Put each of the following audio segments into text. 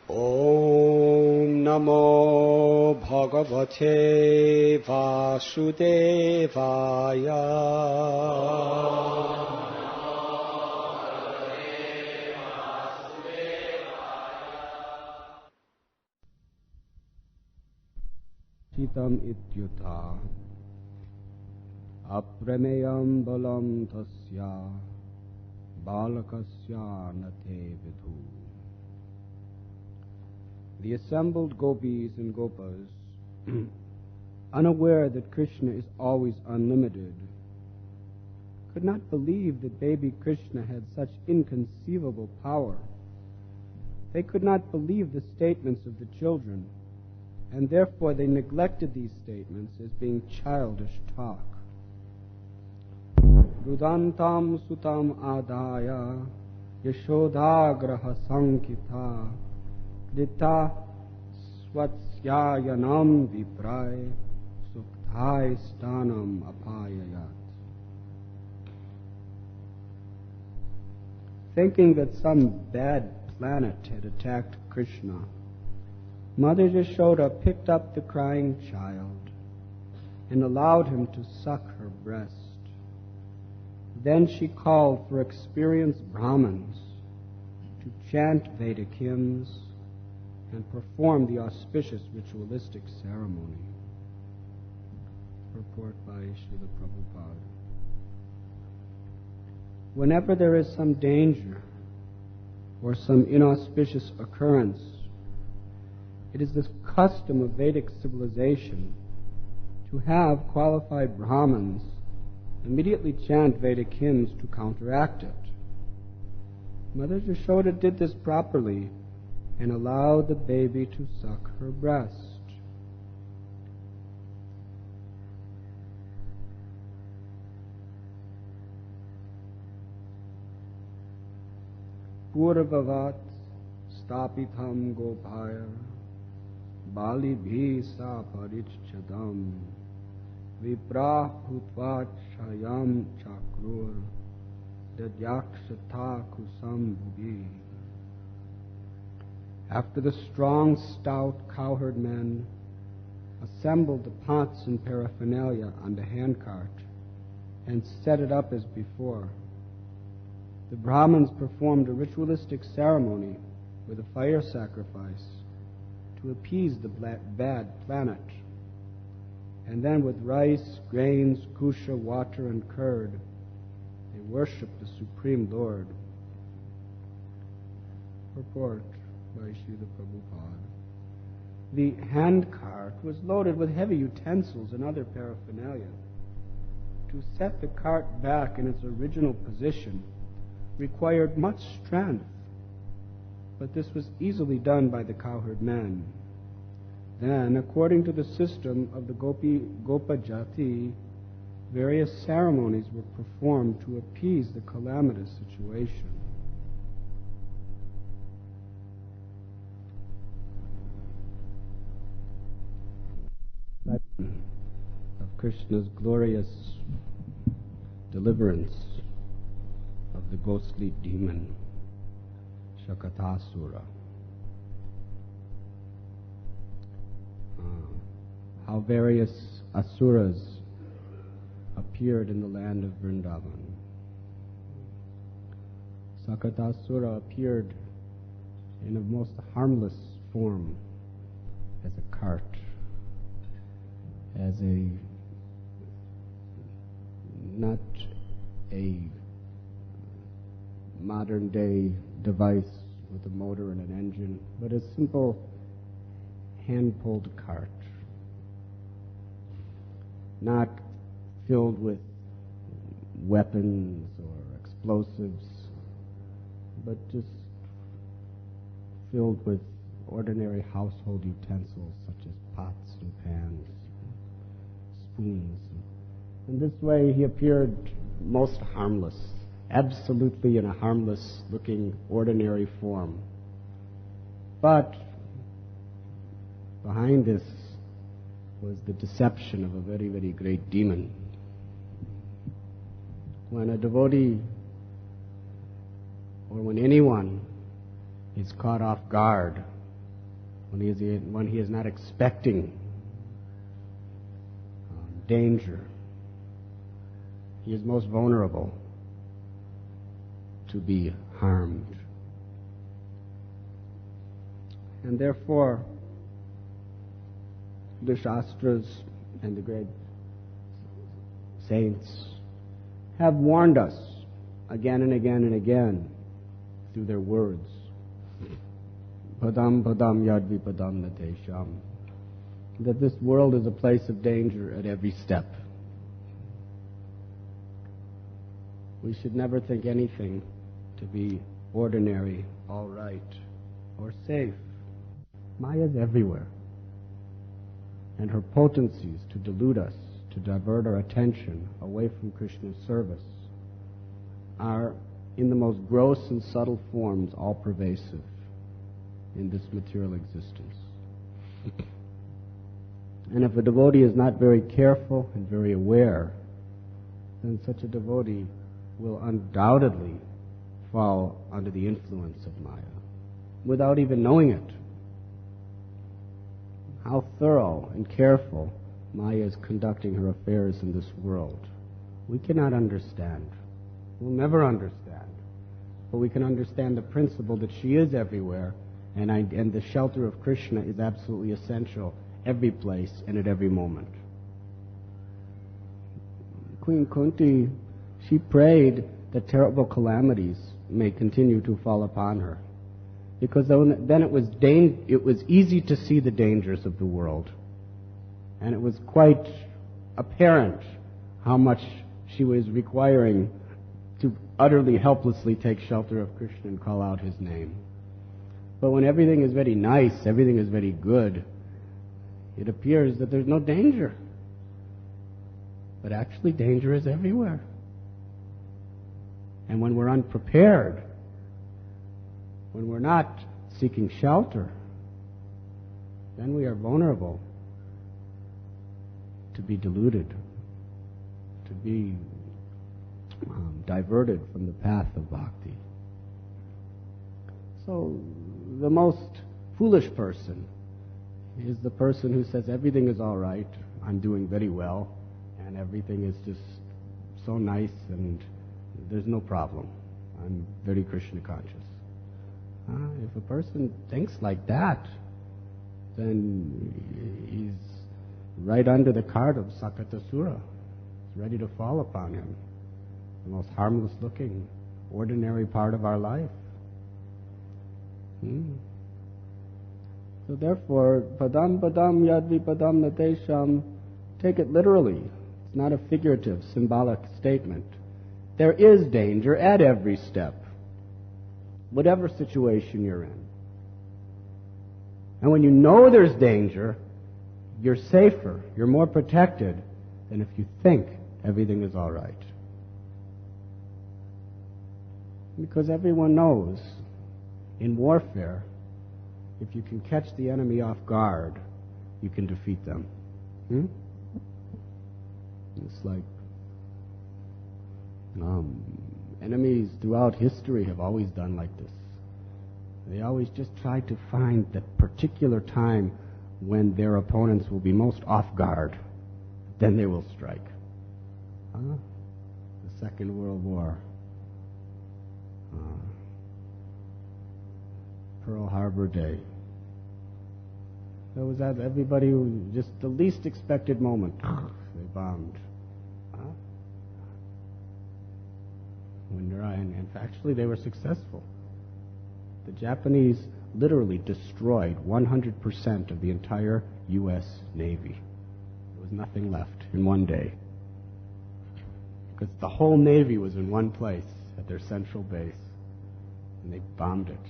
Om Namo Bhagavate Vasudevaya. Chitam ityuta apremeyam balam tasya balakasya nate vidhu. The assembled gopis and gopas, unaware that Krishna is always unlimited, could not believe that baby Krishna had such inconceivable power. They could not believe the statements of the children, and therefore they neglected these statements as being childish talk. Rudantam sutam adaya yashodagraha sankita Dita swatsyayanam vipray sukthai stanam apayayat. Thinking that some bad planet had attacked Krishna, Mother Yashoda picked up the crying child and allowed him to suck her breast. Then she called for experienced Brahmins to chant Vedic hymns and perform the auspicious ritualistic ceremony. Purport by Srila Prabhupada. Whenever there is some danger or some inauspicious occurrence, it is the custom of Vedic civilization to have qualified Brahmins immediately chant Vedic hymns to counteract it. Mother Yashoda did this properly and allowed the baby to suck her breast. Purvavat stapitham gopaya bali bhisa parichchadam viprah bhutvat shayam chakrur dadyakshata kusam bhubi. After the strong, stout cowherd men assembled the pots and paraphernalia on the handcart and set it up as before, the Brahmins performed a ritualistic ceremony with a fire sacrifice to appease the bad planet. And then with rice, grains, kusha, water, and curd, they worshipped the Supreme Lord. Purport by Srila Prabhupada. The handcart was loaded with heavy utensils and other paraphernalia. To set the cart back in its original position required much strength, but this was easily done by the cowherd men. Then, according to the system of the Gopa Jati, various ceremonies were performed to appease the calamitous situation. Of Krishna's glorious deliverance of the ghostly demon Shakatasura. How various asuras appeared in the land of Vrindavan. Shakatasura appeared in a most harmless form as a cart, as not a modern day device with a motor and an engine, but a simple hand-pulled cart, not filled with weapons or explosives, but just filled with ordinary household utensils such as pots and pans, spoons. In this way he appeared most harmless, absolutely in a harmless-looking, ordinary form. But behind this was the deception of a very, very great demon. When a devotee, or when anyone is caught off guard when he is not expecting danger, he is most vulnerable to be harmed. And therefore, the Shastras and the great saints have warned us again and again and again through their words. Padam padam yadvi padam natesham. That this world is a place of danger at every step. We should never think anything to be ordinary, all right, or safe. Maya is everywhere. And her potencies to delude us, to divert our attention away from Krishna's service, are in the most gross and subtle forms all pervasive in this material existence. And if a devotee is not very careful and very aware, then such a devotee will undoubtedly fall under the influence of Maya without even knowing it. How thorough and careful Maya is conducting her affairs in this world, we cannot understand. We'll never understand. But we can understand the principle that she is everywhere, and the shelter of Krishna is absolutely essential every place and at every moment. Queen Kunti, she prayed that terrible calamities may continue to fall upon her, because then it was easy to see the dangers of the world, and it was quite apparent how much she was requiring to utterly helplessly take shelter of Krishna and call out his name. But when everything is very nice, everything is very good, it appears that there's no danger. But actually danger is everywhere. And when we're unprepared, when we're not seeking shelter, then we are vulnerable to be deluded, to be diverted from the path of bhakti. So the most foolish person is the person who says everything is all right, I'm doing very well, and everything is just so nice and there's no problem. I'm very Krishna conscious. If a person thinks like that, then he's right under the cart of Shakatasura. It's ready to fall upon him. The most harmless looking, ordinary part of our life. So therefore, padam padam yadvi padam natesham, take it literally. It's not a figurative, symbolic statement. There is danger at every step, whatever situation you're in. And when you know there's danger, you're safer, you're more protected than if you think everything is all right. Because everyone knows, in warfare, if you can catch the enemy off guard, you can defeat them. It's like enemies throughout history have always done like this. They always just try to find the particular time when their opponents will be most off guard. Then they will strike. The Second World War. Pearl Harbor Day. There was that everybody who just the least expected moment, they bombed. And actually they were successful. The Japanese literally destroyed 100% of the entire U.S. Navy. There was nothing left in one day. Because the whole Navy was in one place at their central base. And they bombed it.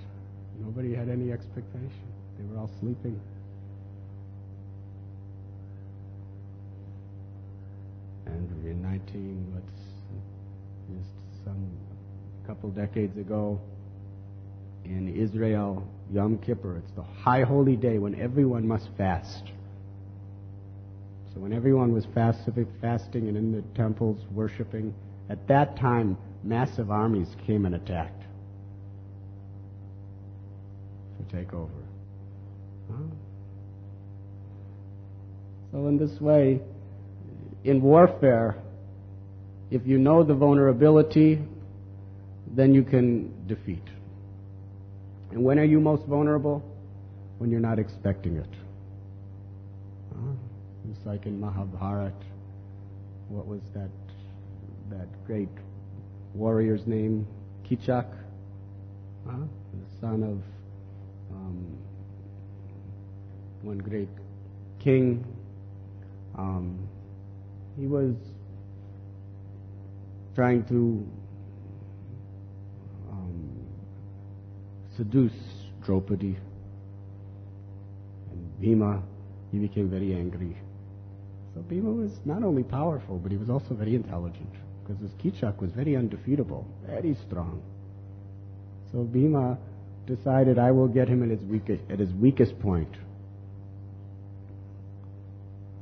Nobody had any expectation. They were all sleeping. And in couple decades ago, in Israel, Yom Kippur, it's the high holy day when everyone must fast. So when everyone was fasting and in the temples worshiping, at that time, massive armies came and attacked to take over. So in this way, in warfare, if you know the vulnerability, then you can defeat. And when are you most vulnerable? When you're not expecting it. It's like in Mahabharata. What was that great warrior's name? Kichak, the son of one great king. He was trying to seduce Draupadi. And Bhima, he became very angry. So Bhima was not only powerful, but he was also very intelligent, because this Kichak was very undefeatable, very strong. So Bhima decided, I will get him at his weakest point.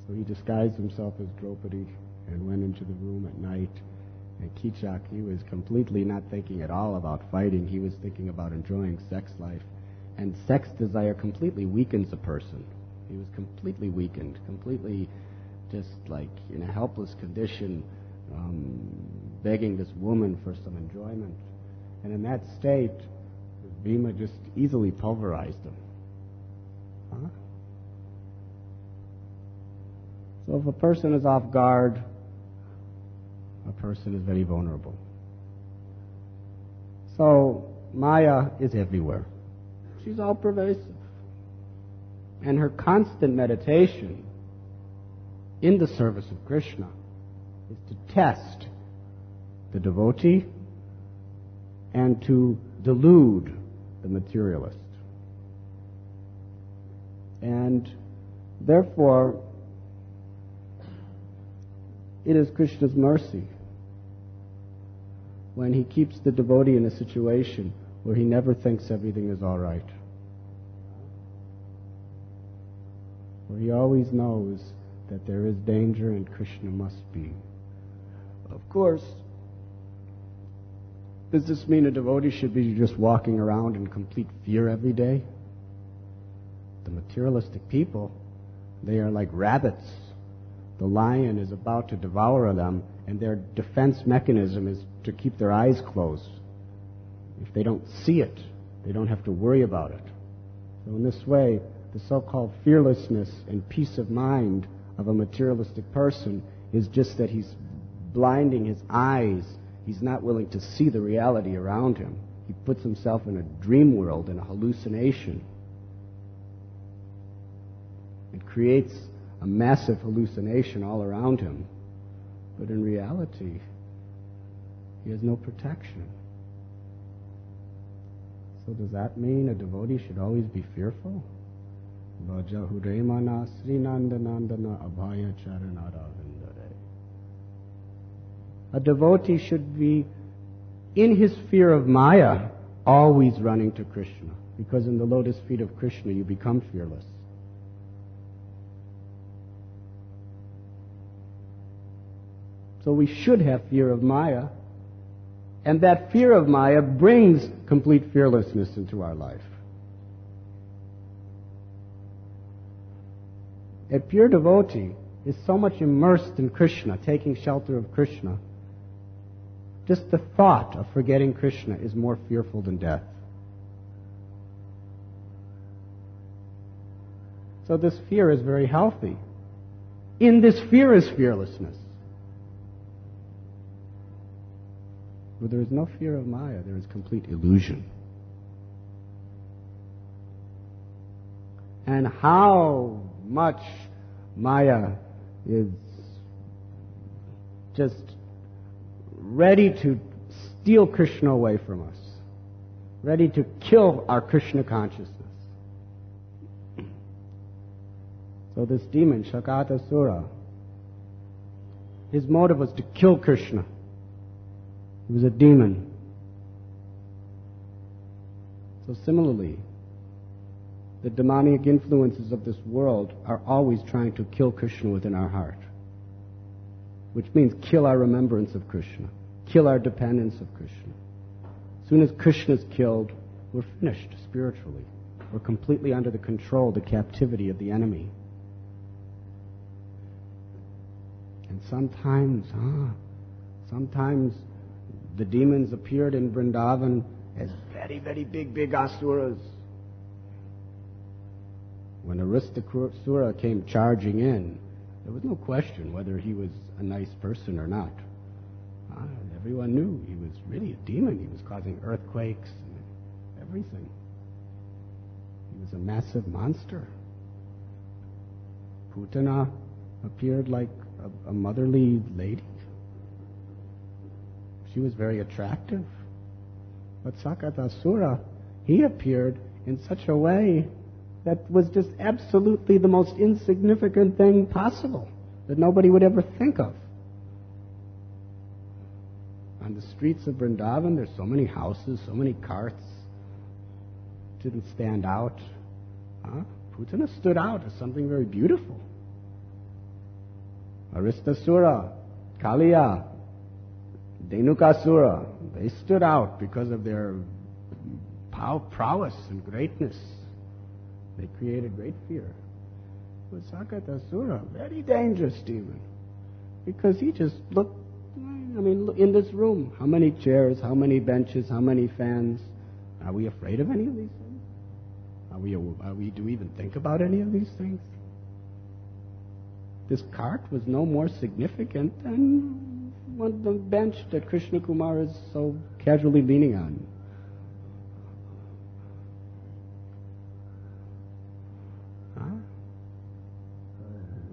So he disguised himself as Draupadi and went into the room at night. And Kichak, he was completely not thinking at all about fighting. He was thinking about enjoying sex life. And sex desire completely weakens a person. He was completely weakened, completely just like in a helpless condition, begging this woman for some enjoyment. And in that state, Bhima just easily pulverized him. So if a person is off guard, a person is very vulnerable. So Maya is everywhere. She's all pervasive. And her constant meditation in the service of Krishna is to test the devotee and to delude the materialist. And therefore, it is Krishna's mercy when he keeps the devotee in a situation where he never thinks everything is all right. Where he always knows that there is danger and Krishna must be. Of course, does this mean a devotee should be just walking around in complete fear every day? The materialistic people, they are like rabbits. The lion is about to devour them, and their defense mechanism is to keep their eyes closed. If they don't see it, they don't have to worry about it. So in this way, the so-called fearlessness and peace of mind of a materialistic person is just that he's blinding his eyes. He's not willing to see the reality around him. He puts himself in a dream world, in a hallucination. It creates a massive hallucination all around him. But in reality, he has no protection. So does that mean a devotee should always be fearful? A devotee should be, in his fear of Maya, always running to Krishna. Because in the lotus feet of Krishna, you become fearless. So we should have fear of Maya. And that fear of Maya brings complete fearlessness into our life. A pure devotee is so much immersed in Krishna, taking shelter of Krishna. Just the thought of forgetting Krishna is more fearful than death. So this fear is very healthy. In this fear is fearlessness. Where there is no fear of Maya, there is complete illusion. And how much Maya is just ready to steal Krishna away from us, ready to kill our Krishna consciousness. So this demon, Shakatasura, his motive was to kill Krishna. He was a demon. So similarly, the demonic influences of this world are always trying to kill Krishna within our heart, which means kill our remembrance of Krishna, kill our dependence of Krishna. As soon as Krishna is killed, we're finished spiritually. were completely under the control, the captivity of the enemy. And sometimes the demons appeared in Vrindavan as very, very big asuras. When Aristasura came charging in, there was no question whether he was a nice person or not. Everyone knew he was really a demon. He was causing earthquakes and everything. He was a massive monster. Putana appeared like a motherly lady. She was very attractive. But Shakatasura, he appeared in such a way that was just absolutely the most insignificant thing possible, that nobody would ever think of. On the streets of Vrindavan, there's so many houses, so many carts. Didn't stand out. Putana stood out as something very beautiful. Aristasura, Kaliya, Dhenukasura, they stood out because of their prowess and greatness. They created great fear. But Shakatasura, very dangerous demon, because he just looked, in this room, how many chairs, how many benches, how many fans? Are we afraid of any of these things? Do we even think about any of these things? This cart was no more significant than the bench that Krishna Kumar is so casually leaning on.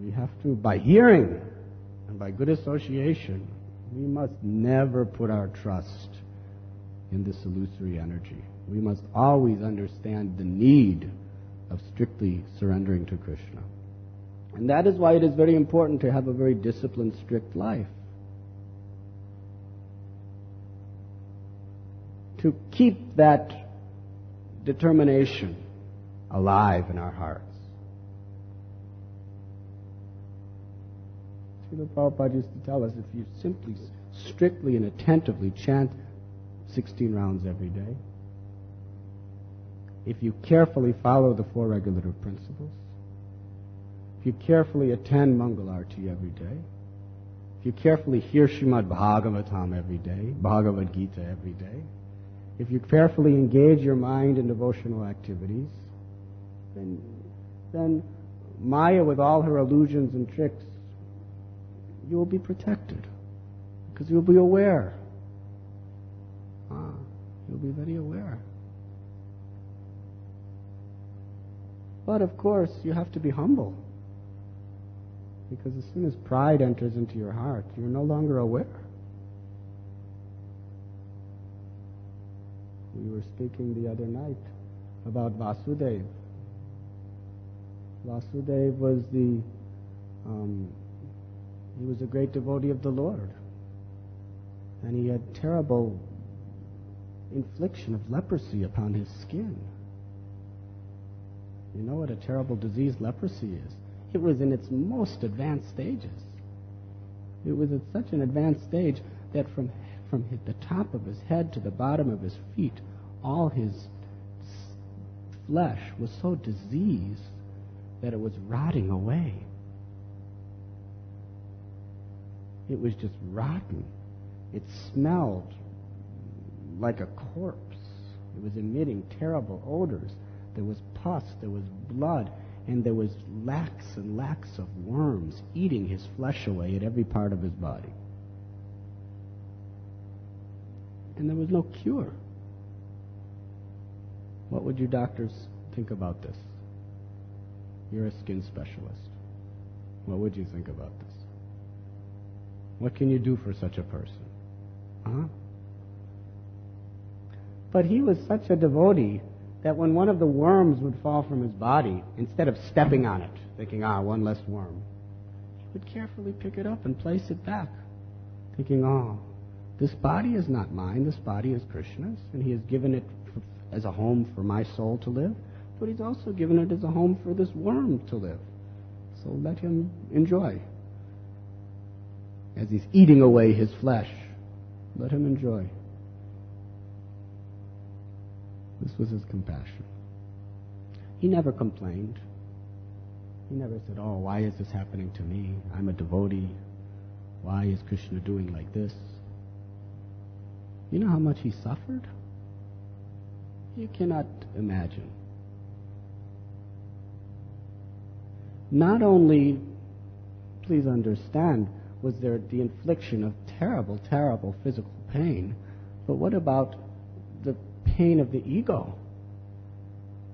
We have to, by hearing and by good association, we must never put our trust in this illusory energy. We must always understand the need of strictly surrendering to Krishna. And that is why it is very important to have a very disciplined, strict life. To keep that determination alive in our hearts. Srila Prabhupada used to tell us, if you simply, strictly and attentively chant 16 rounds every day, if you carefully follow the 4 regulative principles, if you carefully attend Mangal Arati every day, if you carefully hear Srimad Bhagavatam every day, Bhagavad Gita every day, if you carefully engage your mind in devotional activities, then Maya, with all her illusions and tricks, you will be protected, because you'll be aware. You'll be very aware. But of course, you have to be humble, because as soon as pride enters into your heart, you're no longer aware. We were speaking the other night about Vasudeva. Vasudeva was he was a great devotee of the Lord. And he had terrible infliction of leprosy upon his skin. You know what a terrible disease leprosy is? It was in its most advanced stages. It was at such an advanced stage that from the top of his head to the bottom of his feet, all his flesh was so diseased that it was rotting away. It was just rotten. It smelled like a corpse. It was emitting terrible odors. There was pus, there was blood, and there was lakhs and lakhs of worms eating his flesh away at every part of his body. And there was no cure. What would you doctors think about this? You're a skin specialist. What would you think about this? What can you do for such a person? But he was such a devotee that when one of the worms would fall from his body, instead of stepping on it, thinking, one less worm, he would carefully pick it up and place it back, thinking, this body is not mine, this body is Krishna's, and he has given it as a home for my soul to live, but he's also given it as a home for this worm to live. So let him enjoy. As he's eating away his flesh, let him enjoy. This was his compassion. He never complained. He never said, oh, why is this happening to me? I'm a devotee. Why is Krishna doing like this? You know how much he suffered? You cannot imagine. Not only, please understand, was there the infliction of terrible, terrible physical pain, but what about the pain of the ego?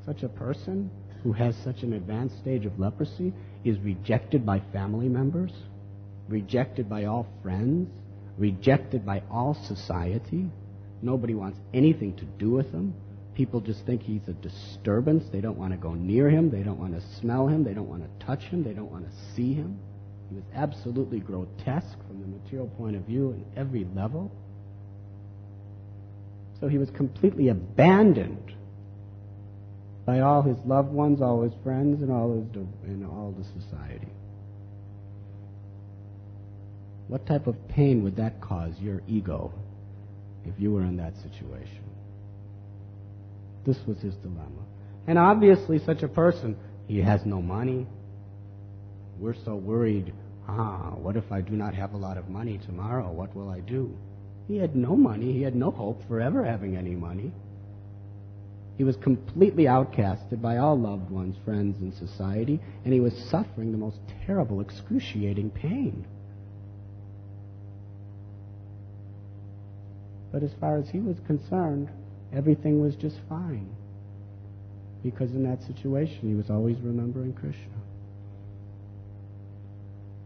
Such a person who has such an advanced stage of leprosy is rejected by family members, rejected by all friends, rejected by all society. Nobody wants anything to do with him. People just think he's a disturbance. They don't want to go near him. They don't want to smell him. They don't want to touch him. They don't want to see him. He was absolutely grotesque from the material point of view in every level. So he was completely abandoned by all his loved ones, all his friends, and all the society. What type of pain would that cause your ego if you were in that situation? This was his dilemma. And obviously such a person, he has no money. We're so worried, what if I do not have a lot of money tomorrow? What will I do? He had no money. He had no hope for ever having any money. He was completely outcasted by all loved ones, friends, and society, and he was suffering the most terrible, excruciating pain. But as far as he was concerned, everything was just fine. Because in that situation, he was always remembering Krishna.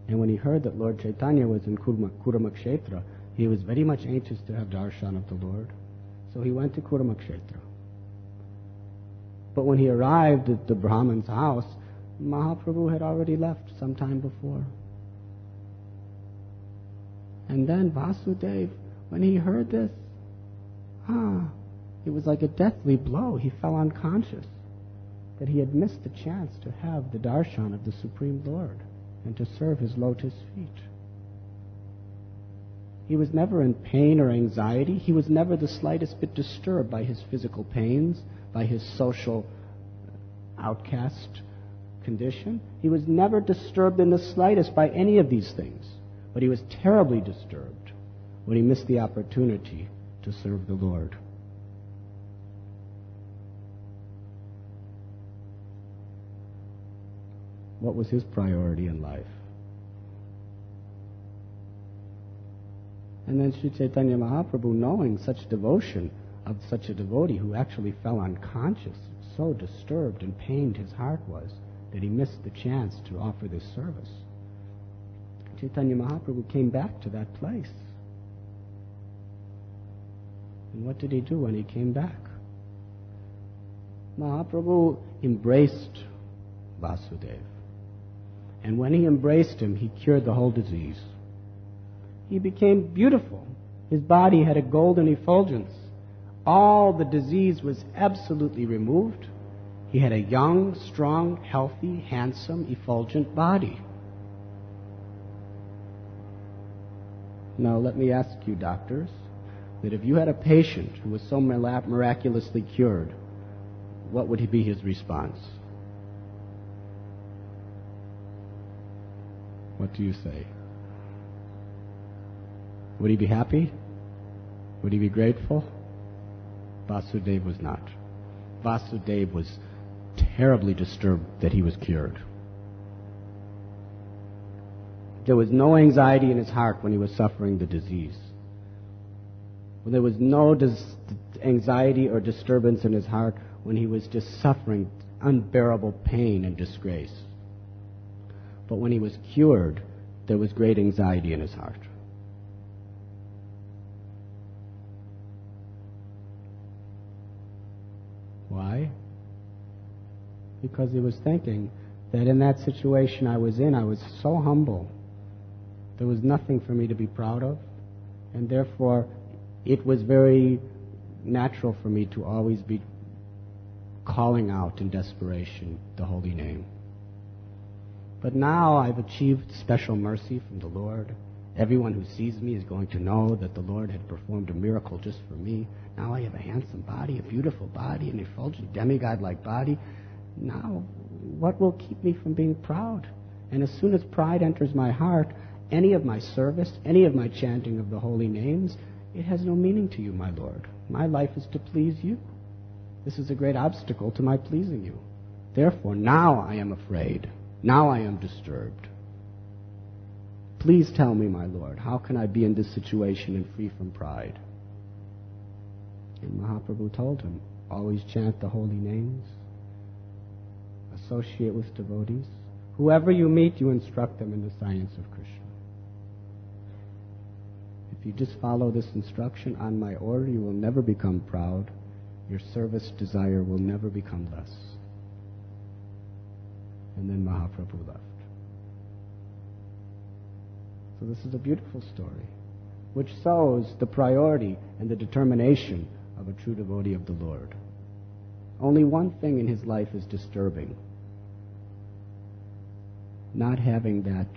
And when he heard that Lord Chaitanya was in Kuramakshetra, he was very much anxious to have darshan of the Lord. So he went to Kuramakshetra. But when he arrived at the Brahman's house, Mahaprabhu had already left some time before. And then Vasudeva, when he heard this, it was like a deathly blow. He fell unconscious that he had missed the chance to have the darshan of the Supreme Lord and to serve his lotus feet. He was never in pain or anxiety. He was never the slightest bit disturbed by his physical pains, by his social outcast condition. He was never disturbed in the slightest by any of these things. But he was terribly disturbed when he missed the opportunity to serve the Lord. What was his priority in life? And then Sri Chaitanya Mahaprabhu, knowing such devotion of such a devotee who actually fell unconscious, so disturbed and pained his heart was, that he missed the chance to offer this service. Chaitanya Mahaprabhu came back to that place. And what did he do when he came back? Mahaprabhu embraced Vasudeva. And when he embraced him, he cured the whole disease. He became beautiful. His body had a golden effulgence. All the disease was absolutely removed. He had a young, strong, healthy, handsome, effulgent body. Now let me ask you, doctors, that if you had a patient who was so miraculously cured, what would be his response? What do you say? Would he be happy? Would he be grateful? Vasudeva was not. Vasudeva was terribly disturbed that he was cured. There was no anxiety in his heart when he was suffering the disease. There was no anxiety or disturbance in his heart when he was just suffering unbearable pain and disgrace. But when he was cured, there was great anxiety in his heart. Why? Because he was thinking that in that situation I was in, I was so humble. There was nothing for me to be proud of, and therefore it was very natural for me to always be calling out in desperation the holy name. But now I've achieved special mercy from the Lord. Everyone who sees me is going to know that the Lord had performed a miracle just for me. Now I have a handsome body, a beautiful body, an effulgent demigod-like body. Now, what will keep me from being proud? And as soon as pride enters my heart, any of my service, any of my chanting of the holy names, it has no meaning to you, my Lord. My life is to please you. This is a great obstacle to my pleasing you. Therefore, now I am afraid. Now I am disturbed. Please tell me, my Lord, how can I be in this situation and free from pride? And Mahaprabhu told him, always chant the holy names, associate with devotees. Whoever you meet, you instruct them in the science of Krishna. If you just follow this instruction on my order, you will never become proud. Your service desire will never become less. And then Mahaprabhu left. So this is a beautiful story, which shows the priority and the determination of a true devotee of the Lord. Only one thing in his life is disturbing: not having that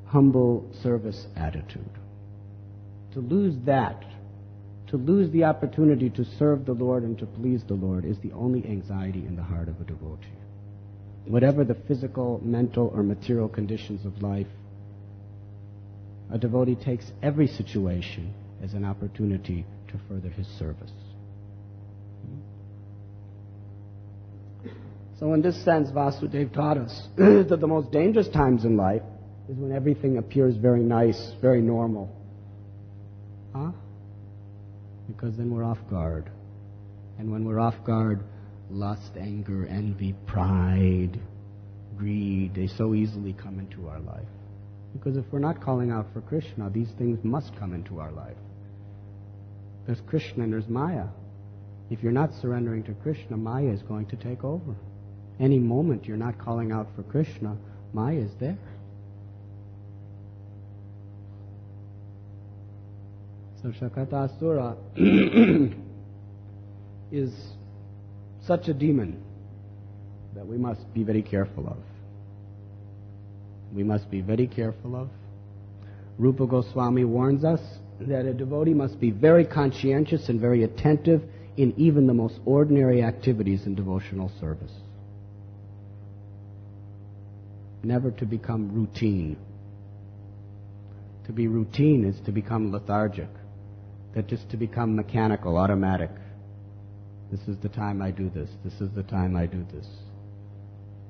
humble service attitude. To lose that, to lose the opportunity to serve the Lord and to please the Lord, is the only anxiety in the heart of a devotee. Whatever the physical, mental, or material conditions of life, a devotee takes every situation as an opportunity to further his service. So in this sense, Vasudeva taught us that the most dangerous times in life is when everything appears very nice, very normal. Because then we're off guard. And when we're off guard, lust, anger, envy, pride, greed, they so easily come into our life. Because if we're not calling out for Krishna, these things must come into our life. There's Krishna and there's Maya. If you're not surrendering to Krishna, Maya is going to take over. Any moment you're not calling out for Krishna, Maya is there. So Shakatasura is such a demon that we must be very careful of. We must be very careful of. Rupa Goswami warns us that a devotee must be very conscientious and very attentive in even the most ordinary activities in devotional service. Never to become routine. To be routine is to become lethargic. That just to become mechanical, automatic. This is the time I do this. This is the time I do this.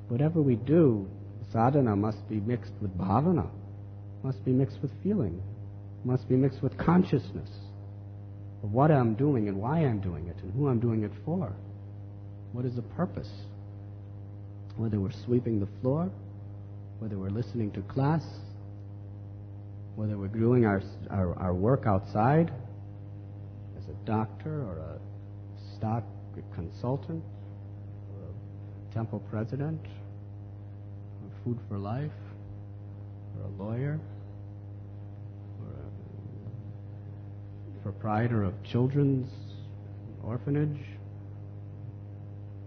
Whatever we do, sadhana must be mixed with bhavana, must be mixed with feeling, must be mixed with consciousness of what I'm doing and why I'm doing it and who I'm doing it for. What is the purpose? Whether we're sweeping the floor, whether we're listening to class, whether we're doing our work outside as a doctor or a stock consultant or a temple president, or Food for Life, or a lawyer, or a proprietor of children's orphanage,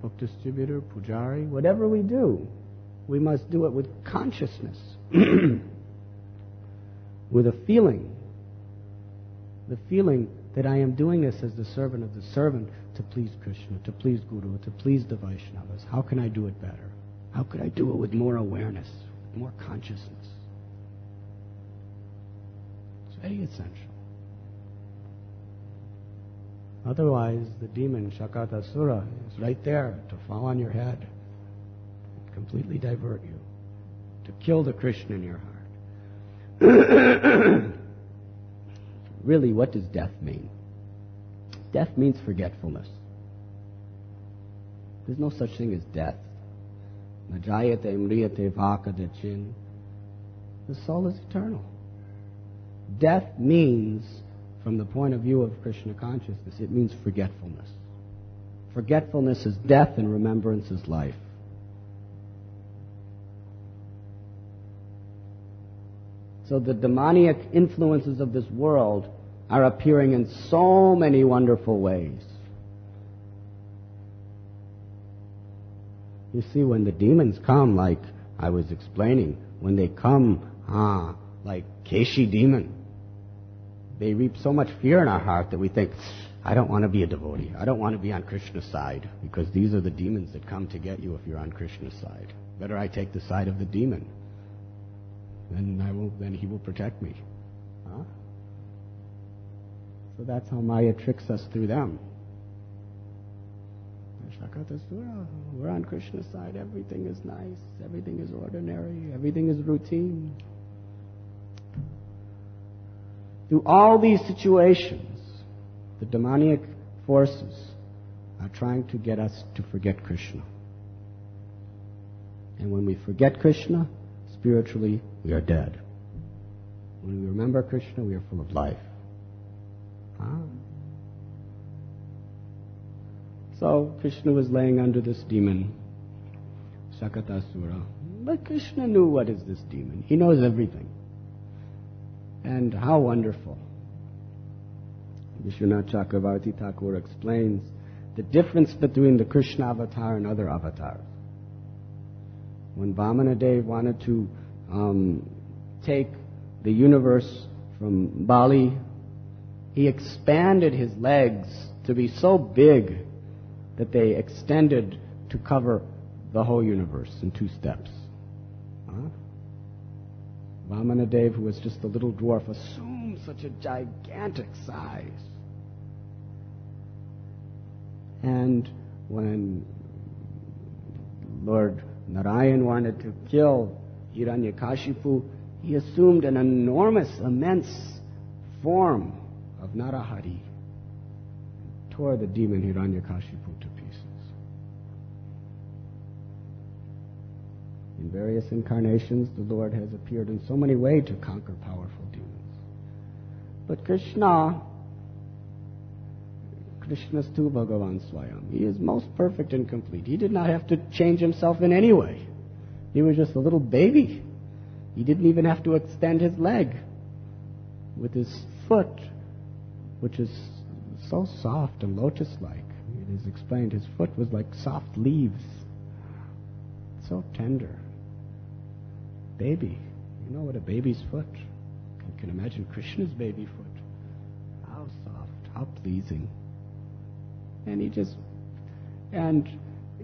book distributor, pujari, whatever we do, we must do it with consciousness, with a feeling. The feeling that I am doing this as the servant of the servant to please Krishna, to please Guru, to please the Vaishnavas. How can I do it better? How could I do it with more awareness, more consciousness? It's very essential. Otherwise, the demon Shakatasura is right there to fall on your head, completely divert you, to kill the Krishna in your heart. Really, what does death mean? Death means forgetfulness. There's no such thing as death. Najayate imriyate vakadachin. The soul is eternal. Death means, from the point of view of Krishna consciousness, it means forgetfulness. Forgetfulness is death and remembrance is life. So the demoniac influences of this world are appearing in so many wonderful ways. You see, when the demons come, like I was explaining, when they come, like Keshi demon, they reap so much fear in our heart that we think, I don't want to be a devotee. I don't want to be on Krishna's side, because these are the demons that come to get you if you're on Krishna's side. Better I take the side of the demon. Then he will protect me. Huh? So that's how Maya tricks us through them. Shakatasura, we're on Krishna's side. Everything is nice. Everything is ordinary. Everything is routine. Through all these situations, the demonic forces are trying to get us to forget Krishna. And when we forget Krishna, spiritually, we are dead. When we remember Krishna, we are full of life. So Krishna was laying under this demon, Shakatasura. But Krishna knew what is this demon. He knows everything. And how wonderful. Vishwanath Chakravarti Thakur explains the difference between the Krishna avatar and other avatars. When Vamanadev wanted to take the universe from Bali, he expanded his legs to be so big that they extended to cover the whole universe in 2 steps. Vamanadev, who was just a little dwarf, assumed such a gigantic size. And when Lord Narayan wanted to kill Hiranyakashipu, he assumed an enormous, immense form of Narahari, tore the demon Hiranyakashipu to pieces. In various incarnations, the Lord has appeared in so many ways to conquer powerful demons. But Krishna's tu Bhagavan Swayam. He is most perfect and complete. He did not have to change himself in any way. He was just a little baby. He didn't even have to extend his leg with his foot, which is so soft and lotus-like. It is explained his foot was like soft leaves. So tender. Baby. You know what a baby's foot? You can imagine Krishna's baby foot. How soft, how pleasing. And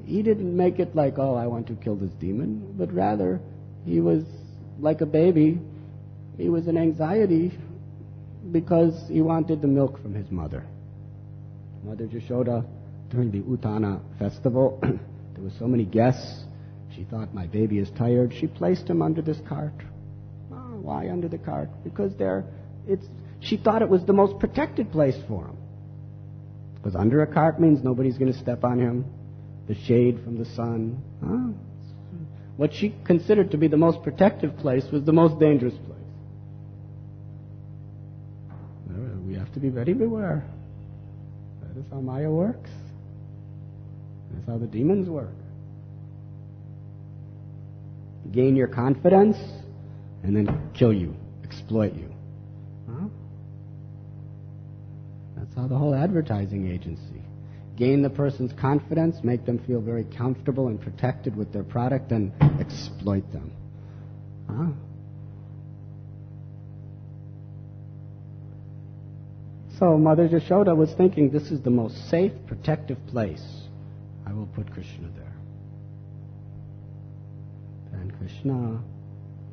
he didn't make it like, oh, I want to kill this demon, but rather he was like a baby. He was in anxiety because he wanted the milk from his mother. Mother Jashoda, during the Uttana festival, there were so many guests. She thought, my baby is tired. She placed him under this cart. Oh, why under the cart? Because she thought it was the most protected place for him. Because under a cart means nobody's going to step on him. The shade from the sun. What she considered to be the most protective place was the most dangerous place. We have to be very beware. That is how Maya works. That's how the demons work. Gain your confidence and then kill you, exploit you. That's how the whole advertising agency. Gain the person's confidence, make them feel very comfortable and protected with their product, and exploit them. So Mother Jashoda was thinking, this is the most safe, protective place. I will put Krishna there. And Krishna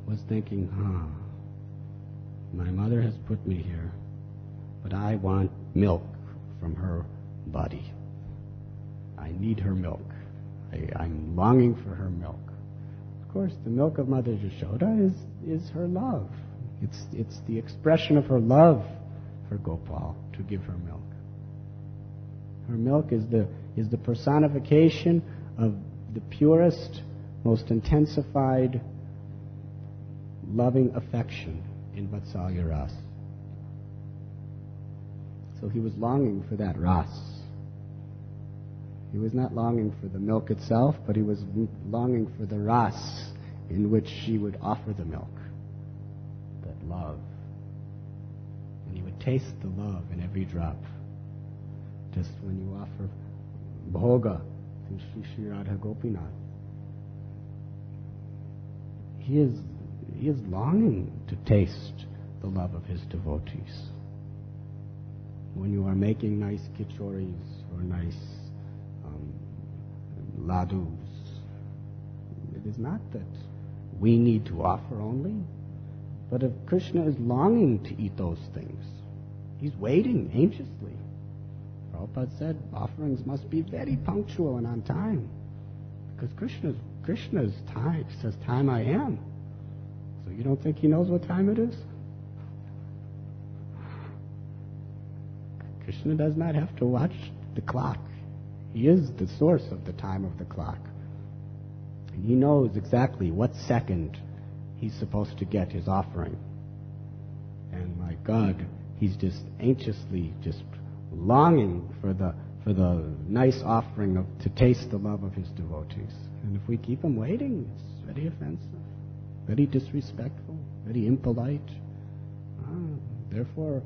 was thinking, my mother has put me here, but I want milk from her body. I need her milk. I'm longing for her milk. Of course, the milk of Mother Jashoda is her love. It's the expression of her love for Gopal to give her milk. Her milk is the personification of the purest, most intensified, loving affection in Vatsalya Ras. So he was longing for that Ras. He was not longing for the milk itself, but he was longing for the Ras in which she would offer the milk. That love. And he would taste the love in every drop. Just when you offer bhoga to Sri Sri Radha Gopinath. He is longing to taste the love of his devotees. when you are making nice kichoris or nice ladus, it is not that we need to offer only, but if Krishna is longing to eat those things, he's waiting anxiously. Prabhupada said offerings must be very punctual and on time, because Krishna's time says, "Time I am." So you don't think he knows what time it is? Krishna does not have to watch the clock. He is the source of the time of the clock. And he knows exactly what second he's supposed to get his offering. And my God, he's just anxiously just longing for the nice offering to taste the love of his devotees. And if we keep him waiting, it's very offensive, very disrespectful, very impolite. Therefore,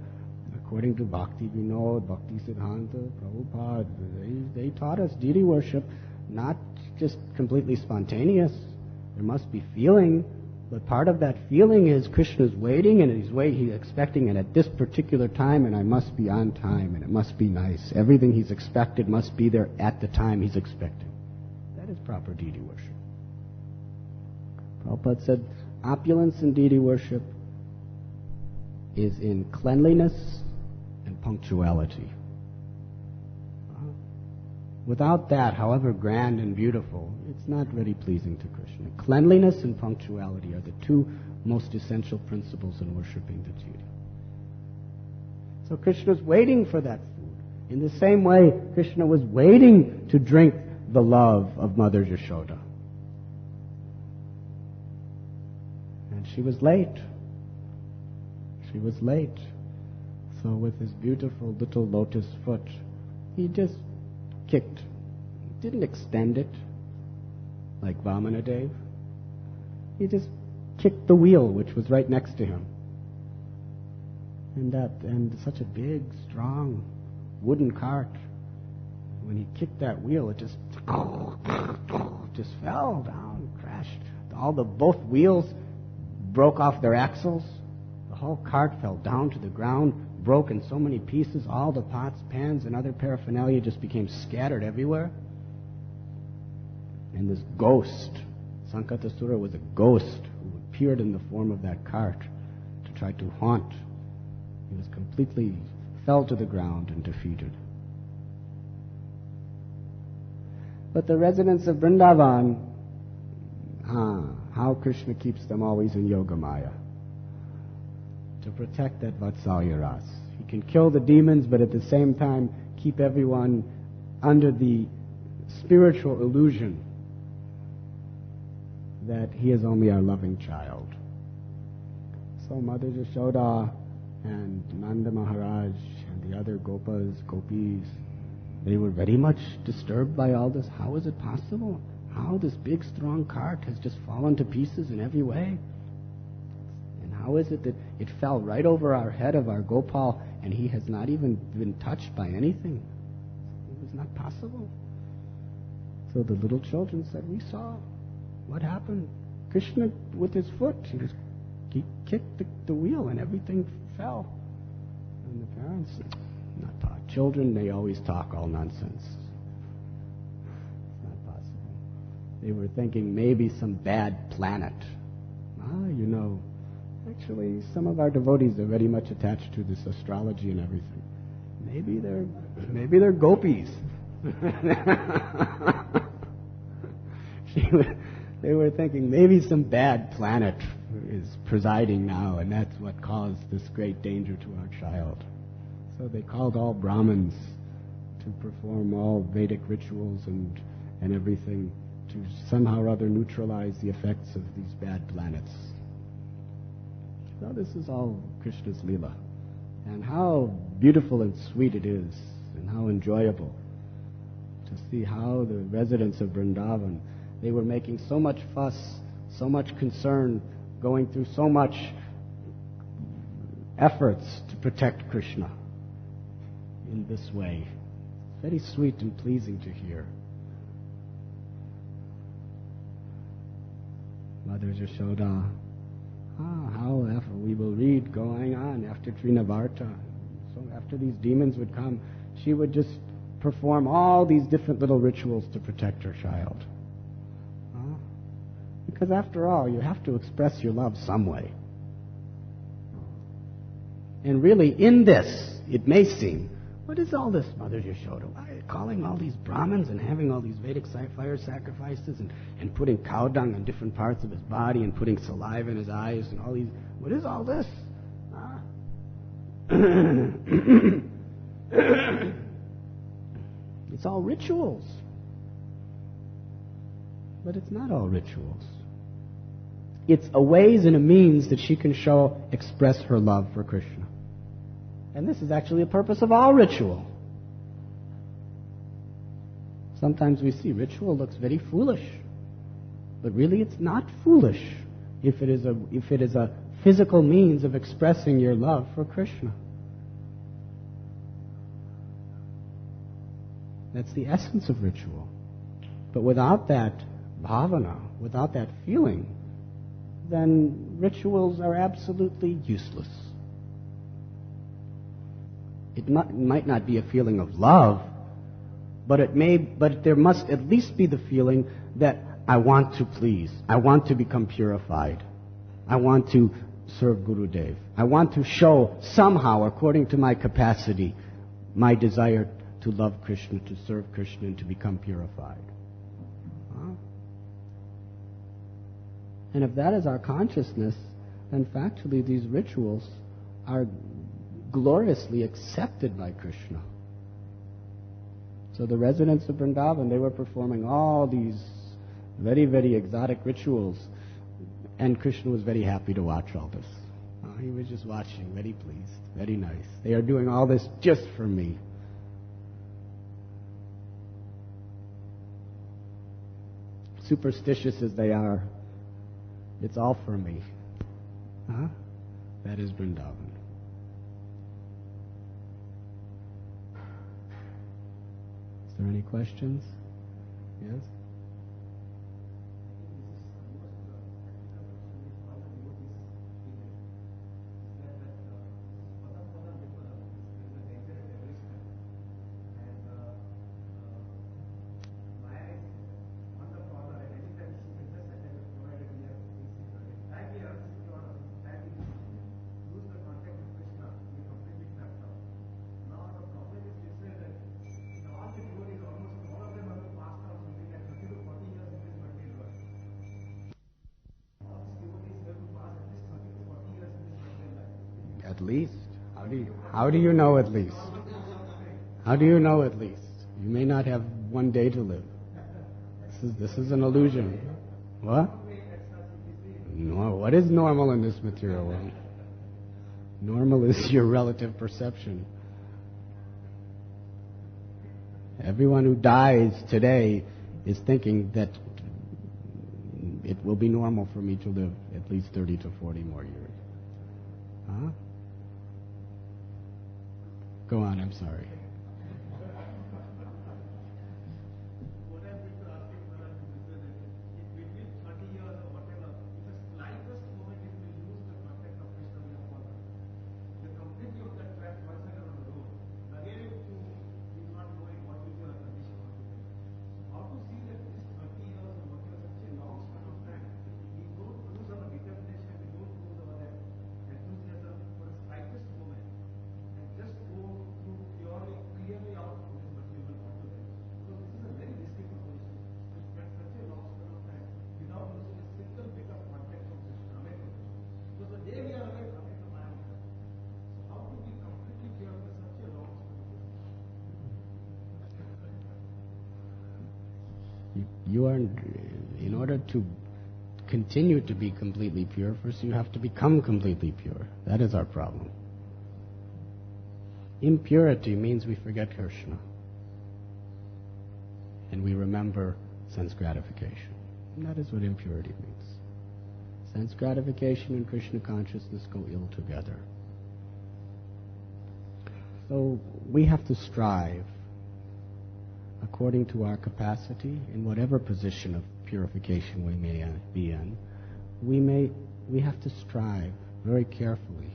according to Bhakti Vinod, Bhakti Siddhanta, Prabhupada, they taught us deity worship not just completely spontaneous. There must be feeling, but part of that feeling is Krishna's waiting, and he's expecting it at this particular time, and I must be on time, and it must be nice. Everything he's expected must be there at the time he's expecting. That is proper deity worship. Prabhupada said, opulence in deity worship is in cleanliness and punctuality. Without that, however grand and beautiful, it's not very pleasing to Krishna. Cleanliness and punctuality are the two most essential principles in worshipping the deity. So Krishna's waiting for that food. In the same way, Krishna was waiting to drink the love of Mother Yashoda. And she was late. She was late. So with his beautiful little lotus foot, he just kicked. He didn't extend it like Vamanadev. He just kicked the wheel, which was right next to him. And such a big, strong wooden cart. When he kicked that wheel, it just fell down, crashed. Both wheels broke off their axles. The whole cart fell down to the ground, broke in so many pieces. All the pots, pans, and other paraphernalia just became scattered everywhere. And this ghost, Shakatasura, was a ghost who appeared in the form of that cart to try to haunt. He was completely fell to the ground and defeated. But the residents of Vrindavan, how Krishna keeps them always in Yogamaya to protect that Vatsalya Ras. He can kill the demons, but at the same time keep everyone under the spiritual illusion that he is only our loving child. So Mother Yashoda and Nanda Maharaj and the other gopis, they were very much disturbed by all this. How is it possible? How this big, strong cart has just fallen to pieces in every way? And how is it that it fell right over our head of our Gopal and he has not even been touched by anything? It was not possible. So the little children said, we saw what happened. Krishna, with his foot, he kicked the wheel and everything fell. And the parents, not taught. Children, they always talk all nonsense. It's not possible. They were thinking maybe some bad planet. Actually, some of our devotees are very much attached to this astrology and everything. Maybe they're gopis. They were thinking maybe some bad planet is presiding now, and that's what caused this great danger to our child. So they called all Brahmins to perform all Vedic rituals and everything to somehow or other neutralize the effects of these bad planets. So this is all Krishna's Leela. And how beautiful and sweet it is, and how enjoyable to see how the residents of Vrindavan, they were making so much fuss, so much concern, going through so much efforts to protect Krishna in this way. Very sweet and pleasing to hear. Mother Yashoda, how we will read going on after Trinavarta. So after these demons would come, she would just perform all these different little rituals to protect her child. Because after all, you have to express your love some way. And really, in this, it may seem, what is all this, Mother Yashoda? Why are you calling all these Brahmins and having all these Vedic fire sacrifices and putting cow dung on different parts of his body and putting saliva in his eyes and all these... What is all this? It's all rituals. But it's not all rituals. It's a ways and a means that she can express her love for Krishna. And this is actually a purpose of all ritual. Sometimes we see ritual looks very foolish. But really it's not foolish if it is a physical means of expressing your love for Krishna. That's the essence of ritual. But without that bhavana, without that feeling, then rituals are absolutely useless. It might not be a feeling of love, but there must at least be the feeling that I want to please, I want to become purified, I want to serve Gurudev, I want to show somehow, according to my capacity, my desire to love Krishna, to serve Krishna, and to become purified. And if that is our consciousness, then factually these rituals are gloriously accepted by Krishna. So the residents of Vrindavan, they were performing all these very, very exotic rituals, and Krishna was very happy to watch all this. He was just watching, very pleased, very nice. They are doing all this just for me. Superstitious as they are, it's all for me. That is Vrindavan. Is there any questions? Yes? At least? How do you know at least? How do you know at least? You may not have one day to live. This is an illusion. What? No, what is normal in this material world? Normal is your relative perception. Everyone who dies today is thinking that it will be normal for me to live at least 30 to 40 more years. Go on, I'm sorry. What I'm going to ask you, Maharaj, is that between 30 years or whatever, if the slightest moment if we lose the contact of Krishna with our father, the completely of that track once again on the road, again you not knowing what will be our condition or today. So how to see that this 30 years or whatever, such a long span of time, we don't lose our determination, we don't lose our enthusiasm for the slightest moment, and just go through clearly out from this material world altogether. Because this is a very risky proposition to spend such a long span of time without losing a single bit of contact of Krishna, away from Krishna. Because the day we are away from Krishna, I am there. So how to be completely pure for such a long span of time? You are, in order to continue to be completely pure, first you have to become completely pure. That is our problem. Impurity means we forget Krishna. And we remember sense gratification. And that is what impurity means. Sense gratification and Krishna consciousness go ill together. So we have to strive according to our capacity in whatever position of purification we may be in. We have to strive very carefully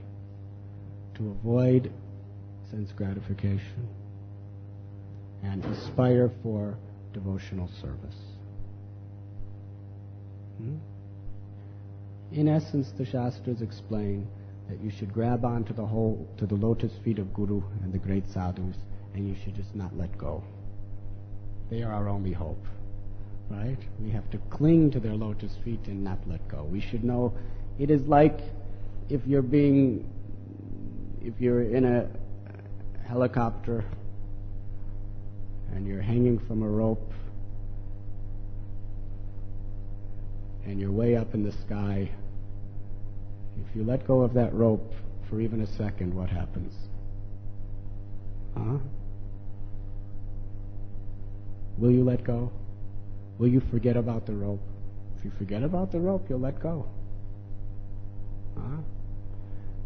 to avoid sense gratification, and aspire for devotional service. In essence, the Shastras explain that you should grab onto the lotus feet of Guru and the great sadhus, and you should just not let go. They are our only hope, right? We have to cling to their lotus feet and not let go. We should know it is like if you're in a helicopter and you're hanging from a rope and you're way up in the sky. If you let go of that rope for even a second, what happens? Will you let go? Will you forget about the rope? If you forget about the rope, you'll let go.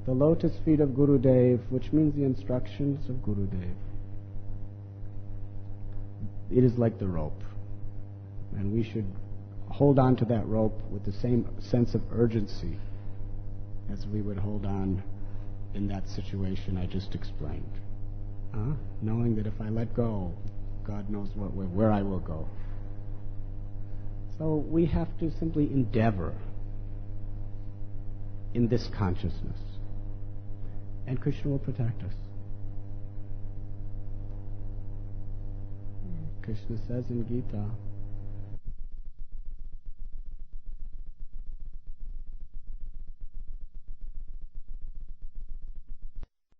The lotus feet of Gurudev, which means the instructions of Gurudev, it is like the rope. And we should hold on to that rope with the same sense of urgency as we would hold on in that situation I just explained. Knowing that if I let go, God knows where I will go. So we have to simply endeavor in this consciousness, and Krishna will protect us. Krishna says in Gita,